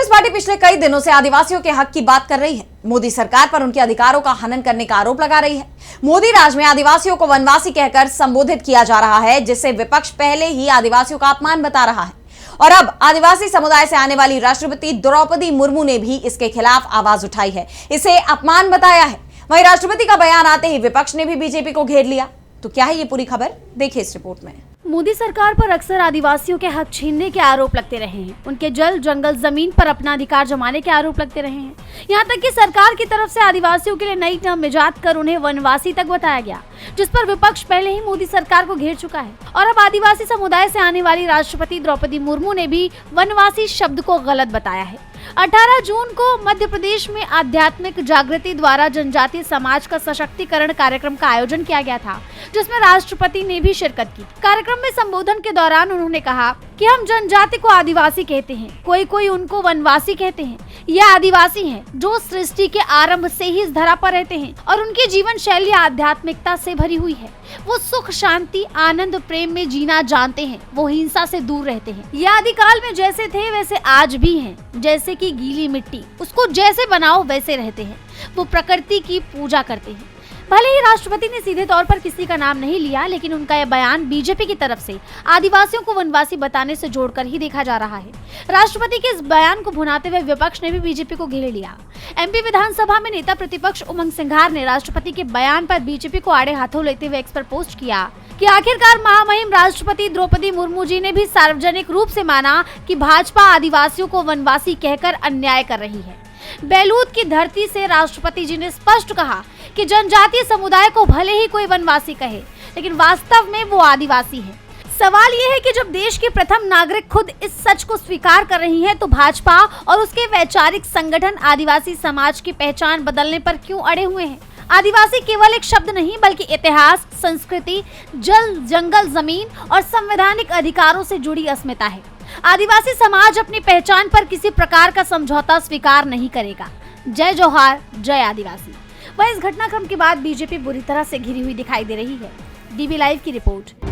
Congress party पिछले कई दिनों से आदिवासियों के हक की बात कर रही है। मोदी सरकार पर उनके अधिकारों का हनन करने का आरोप लगा रही है। मोदी राज में आदिवासियों को वनवासी कहकर संबोधित किया जा रहा है, जिसे विपक्ष पहले ही आदिवासियों का अपमान बता रहा है। और अब आदिवासी समुदाय से आने वाली राष्ट्रपति द्रौपदी मुर्मू ने भी इसके खिलाफ आवाज उठाई है, इसे अपमान बताया है। वहीं राष्ट्रपति का बयान आते ही विपक्ष ने भी बीजेपी को घेर लिया। तो क्या है ये पूरी खबर, देखिए इस रिपोर्ट में। मोदी सरकार पर अक्सर आदिवासियों के हक छीनने के आरोप लगते रहे हैं। उनके जल जंगल जमीन पर अपना अधिकार जमाने के आरोप लगते रहे हैं। यहाँ तक कि सरकार की तरफ से आदिवासियों के लिए नई टर्म इजाद कर उन्हें वनवासी तक बताया गया, जिस पर विपक्ष पहले ही मोदी सरकार को घेर चुका है। और अब आदिवासी समुदाय से आने वाली राष्ट्रपति द्रौपदी मुर्मू ने भी वनवासी शब्द को गलत बताया है। 18 जून को मध्य प्रदेश में आध्यात्मिक जागृति द्वारा जनजातीय समाज का सशक्तिकरण कार्यक्रम का आयोजन किया गया था, जिसमें राष्ट्रपति ने भी शिरकत की। कार्यक्रम में संबोधन के दौरान उन्होंने कहा कि हम जनजाति को आदिवासी कहते हैं, कोई उनको वनवासी कहते हैं। ये आदिवासी हैं जो सृष्टि के आरंभ से ही इस धरा पर रहते हैं और उनकी जीवन शैली आध्यात्मिकता से भरी हुई है। वो सुख शांति आनंद प्रेम में जीना जानते हैं, वो हिंसा से दूर रहते हैं। ये आदिकाल में जैसे थे वैसे आज भी हैं, जैसे कि गीली मिट्टी, उसको जैसे बनाओ वैसे रहते हैं। वो प्रकृति की पूजा करते हैं। भले ही राष्ट्रपति ने सीधे तौर पर किसी का नाम नहीं लिया, लेकिन उनका यह बयान बीजेपी की तरफ से आदिवासियों को वनवासी बताने से जोड़कर ही देखा जा रहा है। राष्ट्रपति के इस बयान को भुनाते हुए विपक्ष ने भी बीजेपी को घेर लिया। एमपी विधानसभा में नेता प्रतिपक्ष उमंग सिंघार ने राष्ट्रपति के बयान पर बीजेपी को आड़े हाथों लेते हुए एक्स पर पोस्ट किया कि आखिरकार महामहिम राष्ट्रपति द्रौपदी मुर्मू जी ने भी सार्वजनिक रूप से माना कि भाजपा आदिवासियों को वनवासी कहकर अन्याय कर रही है। बैलूत की धरती से राष्ट्रपति जी ने स्पष्ट कहा कि जनजातीय समुदाय को भले ही कोई वनवासी कहे, लेकिन वास्तव में वो आदिवासी है। सवाल ये है कि जब देश के प्रथम नागरिक खुद इस सच को स्वीकार कर रही हैं, तो भाजपा और उसके वैचारिक संगठन आदिवासी समाज की पहचान बदलने पर क्यों अड़े हुए हैं? आदिवासी केवल एक शब्द नहीं, बल्कि इतिहास, संस्कृति, जल जंगल जमीन और संवैधानिक अधिकारों से जुड़ी अस्मिता है। आदिवासी समाज अपनी पहचान पर किसी प्रकार का समझौता स्वीकार नहीं करेगा। जय जोहार, जय आदिवासी। वह इस घटनाक्रम के बाद बीजेपी बुरी तरह से घिरी हुई दिखाई दे रही है। डीबी लाइव की रिपोर्ट।